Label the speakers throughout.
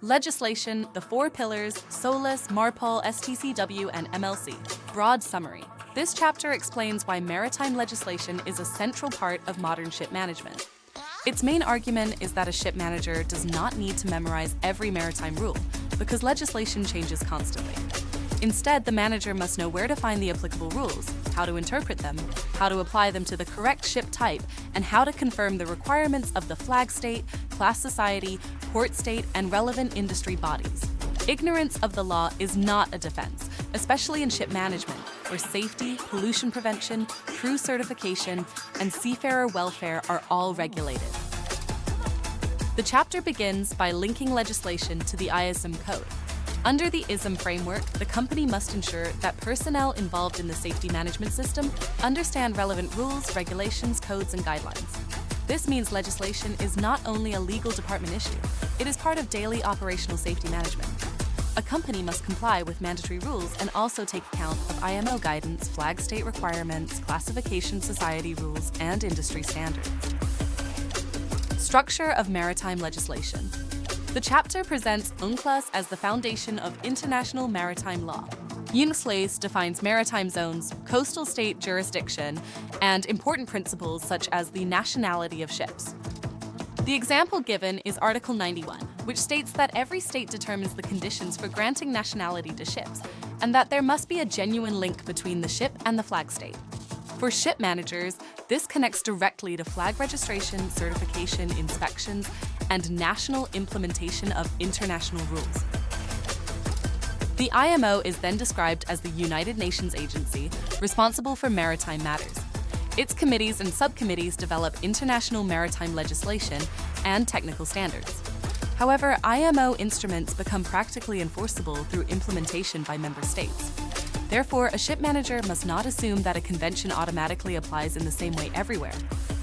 Speaker 1: Legislation, the four pillars, SOLAS, MARPOL, STCW, and MLC. Broad summary. This chapter explains why maritime legislation is a central part of modern ship management. Its main argument is that a ship manager does not need to memorize every maritime rule, because legislation changes constantly. Instead, the manager must know where to find the applicable rules, how to interpret them, how to apply them to the correct ship type, and how to confirm the requirements of the flag state, class society, port state, and relevant industry bodies. Ignorance of the law is not a defense, especially in ship management, where safety, pollution prevention, crew certification, and seafarer welfare are all regulated. The chapter begins by linking legislation to the ISM code. Under the ISM framework, the company must ensure that personnel involved in the safety management system understand relevant rules, regulations, codes, and guidelines. This means legislation is not only a legal department issue, it is part of daily operational safety management. A company must comply with mandatory rules and also take account of IMO guidance, flag state requirements, classification society rules, and industry standards. Structure of maritime legislation. The chapter presents UNCLOS as the foundation of international maritime law. UNCLOS defines maritime zones, coastal state jurisdiction, and important principles such as the nationality of ships. The example given is Article 91, which states that every state determines the conditions for granting nationality to ships, and that there must be a genuine link between the ship and the flag state. For ship managers, this connects directly to flag registration, certification, inspections, and national implementation of international rules. The IMO is then described as the United Nations agency responsible for maritime matters. Its committees and subcommittees develop international maritime legislation and technical standards. However, IMO instruments become practically enforceable through implementation by member states. Therefore, a ship manager must not assume that a convention automatically applies in the same way everywhere.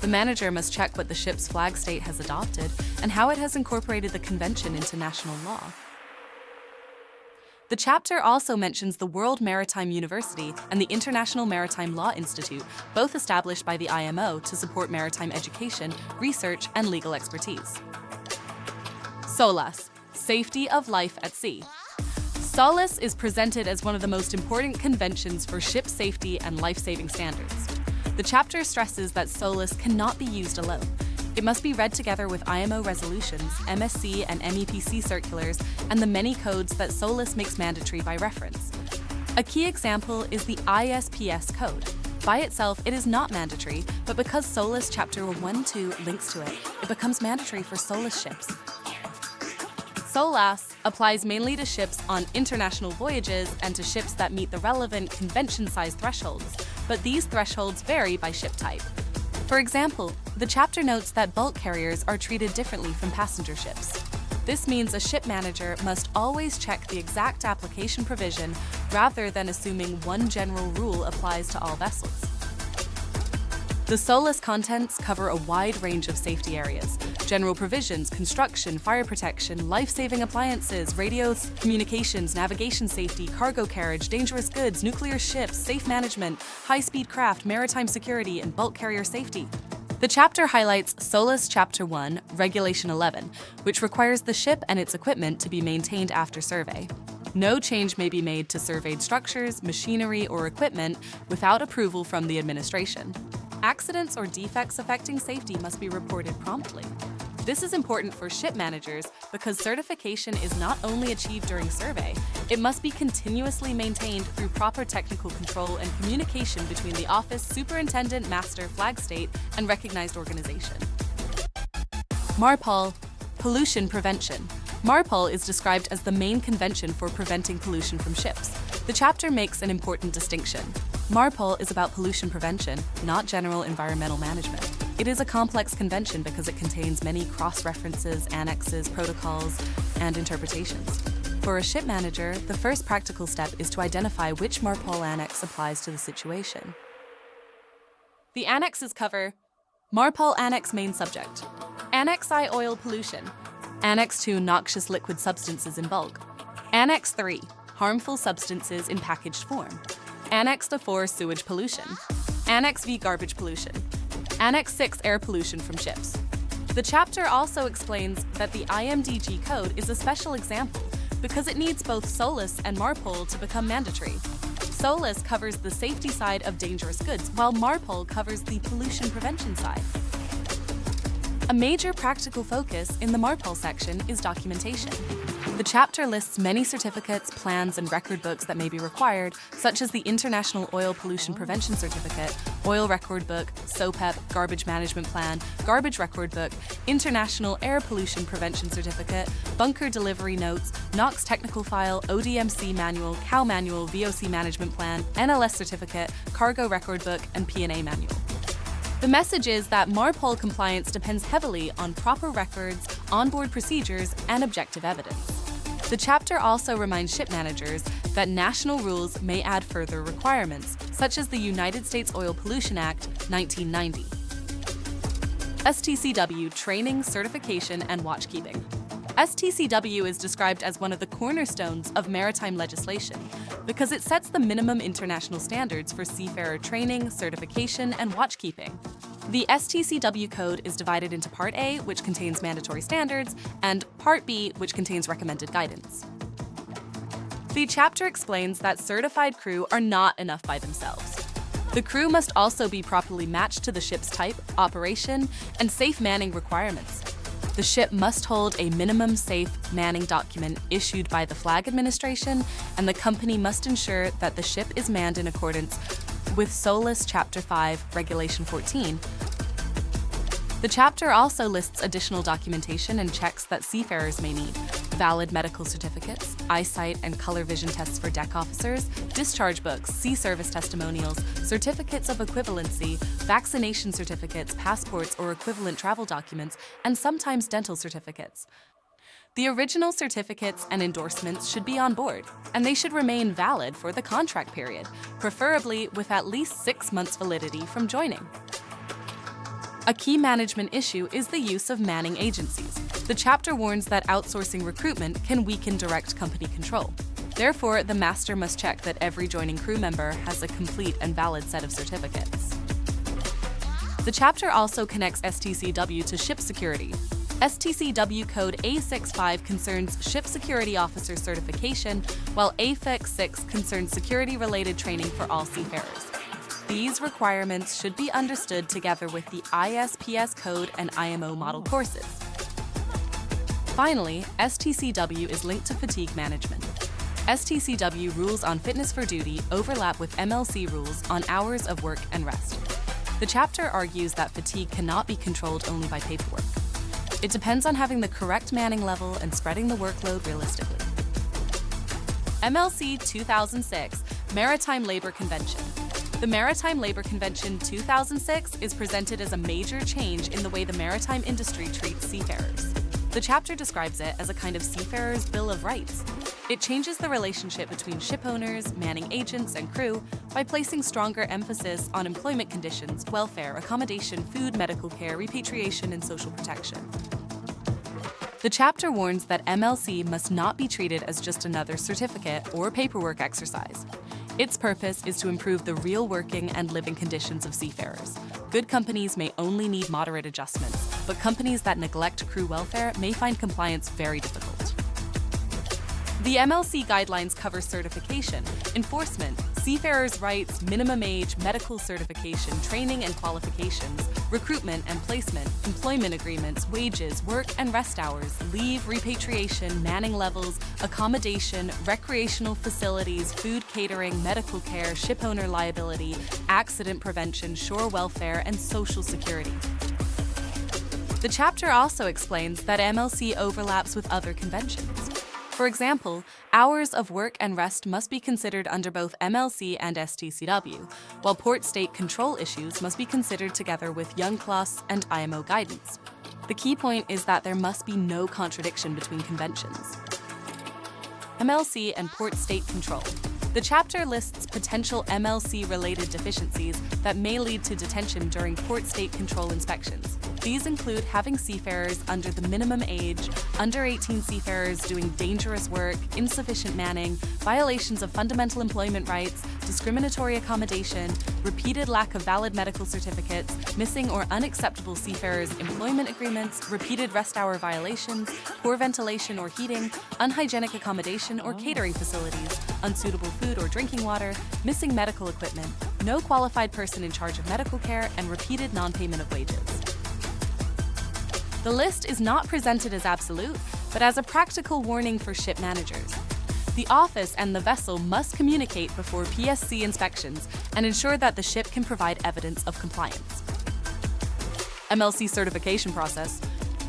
Speaker 1: The manager must check what the ship's flag state has adopted and how it has incorporated the convention into national law. The chapter also mentions the World Maritime University and the International Maritime Law Institute, both established by the IMO to support maritime education, research, and legal expertise. SOLAS, Safety of Life at Sea. SOLAS is presented as one of the most important conventions for ship safety and life-saving standards. The chapter stresses that SOLAS cannot be used alone. It must be read together with IMO resolutions, MSC and MEPC circulars, and the many codes that SOLAS makes mandatory by reference. A key example is the ISPS code. By itself, it is not mandatory, but because SOLAS Chapter 1.2 links to it, it becomes mandatory for SOLAS ships. SOLAS applies mainly to ships on international voyages and to ships that meet the relevant convention size thresholds, but these thresholds vary by ship type. For example, the chapter notes that bulk carriers are treated differently from passenger ships. This means a ship manager must always check the exact application provision rather than assuming one general rule applies to all vessels. The SOLAS contents cover a wide range of safety areas: general provisions, construction, fire protection, life-saving appliances, radios, communications, navigation safety, cargo carriage, dangerous goods, nuclear ships, safe management, high-speed craft, maritime security, and bulk carrier safety. The chapter highlights SOLAS Chapter 1, Regulation 11, which requires the ship and its equipment to be maintained after survey. No change may be made to surveyed structures, machinery, or equipment without approval from the administration. Accidents or defects affecting safety must be reported promptly. This is important for ship managers because certification is not only achieved during survey, it must be continuously maintained through proper technical control and communication between the office, superintendent, master, flag state, and recognized organization. MARPOL, Pollution Prevention. MARPOL is described as the main convention for preventing pollution from ships. The chapter makes an important distinction. MARPOL is about pollution prevention, not general environmental management. It is a complex convention because it contains many cross-references, annexes, protocols, and interpretations. For a ship manager, the first practical step is to identify which MARPOL annex applies to the situation. The annexes cover MARPOL Annex Main Subject, Annex I Oil Pollution, Annex 2 Noxious Liquid Substances in Bulk, Annex 3 Harmful Substances in Packaged Form, Annex 4 Sewage Pollution, Annex V Garbage Pollution, Annex 6 Air Pollution from Ships. The chapter also explains that the IMDG code is a special example because it needs both SOLAS and MARPOL to become mandatory. SOLAS covers the safety side of dangerous goods, while MARPOL covers the pollution prevention side. A major practical focus in the MARPOL section is documentation. The chapter lists many certificates, plans, and record books that may be required, such as the International Oil Pollution Prevention Certificate, Oil Record Book, SOPEP, Garbage Management Plan, Garbage Record Book, International Air Pollution Prevention Certificate, Bunker Delivery Notes, NOx Technical File, ODMC Manual, CAL Manual, VOC Management Plan, NLS Certificate, Cargo Record Book, and P&A Manual. The message is that MARPOL compliance depends heavily on proper records, onboard procedures, and objective evidence. The chapter also reminds ship managers that national rules may add further requirements, such as the United States Oil Pollution Act, 1990. STCW Training, Certification, and Watchkeeping. STCW is described as one of the cornerstones of maritime legislation because it sets the minimum international standards for seafarer training, certification, and watchkeeping. The STCW code is divided into Part A, which contains mandatory standards, and Part B, which contains recommended guidance. The chapter explains that certified crew are not enough by themselves. The crew must also be properly matched to the ship's type, operation, and safe manning requirements. The ship must hold a minimum safe manning document issued by the Flag Administration, and the company must ensure that the ship is manned in accordance with SOLAS Chapter 5, Regulation 14. The chapter also lists additional documentation and checks that seafarers may need: valid medical certificates, eyesight and color vision tests for deck officers, discharge books, sea service testimonials, certificates of equivalency, vaccination certificates, passports or equivalent travel documents, and sometimes dental certificates. The original certificates and endorsements should be on board, and they should remain valid for the contract period, preferably with at least 6 months validity from joining. A key management issue is the use of manning agencies. The chapter warns that outsourcing recruitment can weaken direct company control. Therefore, the master must check that every joining crew member has a complete and valid set of certificates. The chapter also connects STCW to ship security. STCW Code A65 concerns Ship Security Officer certification, while AFEX 6 concerns security-related training for all seafarers. These requirements should be understood together with the ISPS Code and IMO model courses. Finally, STCW is linked to fatigue management. STCW rules on fitness for duty overlap with MLC rules on hours of work and rest. The chapter argues that fatigue cannot be controlled only by paperwork. It depends on having the correct manning level and spreading the workload realistically. MLC 2006 Maritime Labor Convention. The Maritime Labor Convention 2006 is presented as a major change in the way the maritime industry treats seafarers. The chapter describes it as a kind of seafarer's Bill of Rights. It changes the relationship between ship owners, manning agents, and crew by placing stronger emphasis on employment conditions, welfare, accommodation, food, medical care, repatriation, and social protection. The chapter warns that MLC must not be treated as just another certificate or paperwork exercise. Its purpose is to improve the real working and living conditions of seafarers. Good companies may only need moderate adjustments, but companies that neglect crew welfare may find compliance very difficult. The MLC guidelines cover certification, enforcement, seafarers' rights, minimum age, medical certification, training and qualifications, recruitment and placement, employment agreements, wages, work and rest hours, leave, repatriation, manning levels, accommodation, recreational facilities, food catering, medical care, shipowner liability, accident prevention, shore welfare, and social security. The chapter also explains that MLC overlaps with other conventions. For example, hours of work and rest must be considered under both MLC and STCW, while port state control issues must be considered together with UNCLOS and IMO guidance. The key point is that there must be no contradiction between conventions. MLC and port state control. The chapter lists potential MLC-related deficiencies that may lead to detention during port state control inspections. These include having seafarers under the minimum age, under 18 seafarers doing dangerous work, insufficient manning, violations of fundamental employment rights, discriminatory accommodation, repeated lack of valid medical certificates, missing or unacceptable seafarers' employment agreements, repeated rest hour violations, poor ventilation or heating, unhygienic accommodation or catering facilities, unsuitable food or drinking water, missing medical equipment, no qualified person in charge of medical care, and repeated non-payment of wages. The list is not presented as absolute, but as a practical warning for ship managers. The office and the vessel must communicate before PSC inspections and ensure that the ship can provide evidence of compliance. MLC certification process.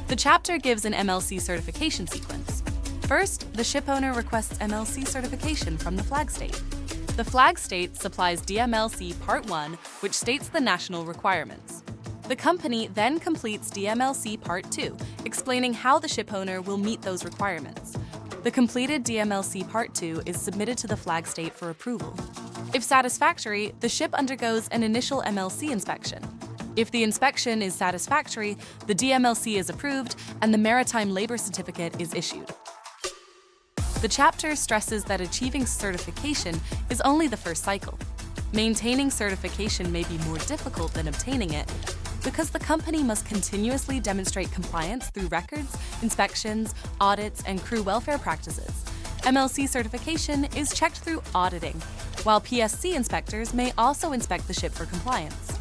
Speaker 1: The chapter gives an MLC certification sequence. First, the ship owner requests MLC certification from the flag state. The flag state supplies DMLC Part 1, which states the national requirements. The company then completes DMLC Part 2, explaining how the ship owner will meet those requirements. The completed DMLC Part 2 is submitted to the flag state for approval. If satisfactory, the ship undergoes an initial MLC inspection. If the inspection is satisfactory, the DMLC is approved and the Maritime Labor Certificate is issued. The chapter stresses that achieving certification is only the first cycle. Maintaining certification may be more difficult than obtaining it, because the company must continuously demonstrate compliance through records, inspections, audits, and crew welfare practices. MLC certification is checked through auditing, while PSC inspectors may also inspect the ship for compliance.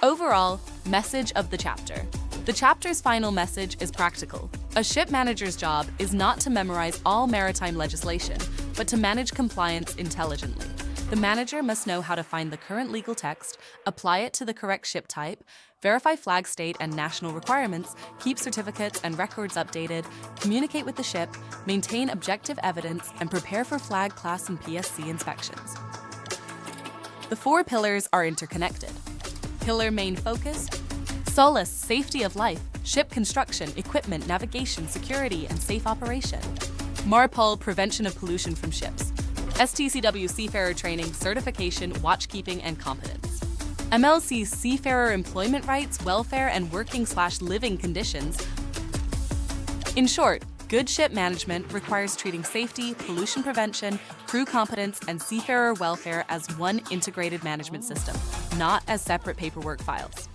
Speaker 1: Overall, message of the chapter. The chapter's final message is practical. A ship manager's job is not to memorize all maritime legislation, but to manage compliance intelligently. The manager must know how to find the current legal text, apply it to the correct ship type, verify flag state and national requirements, keep certificates and records updated, communicate with the ship, maintain objective evidence, and prepare for flag, class, and PSC inspections. The 4 pillars are interconnected. Pillar main focus: SOLAS, safety of life, ship construction, equipment, navigation, security, and safe operation. MARPOL, prevention of pollution from ships. STCW seafarer training, certification, watchkeeping, and competence. MLC seafarer employment rights, welfare, and working/living conditions. In short, good ship management requires treating safety, pollution prevention, crew competence, and seafarer welfare as one integrated management system, not as separate paperwork files.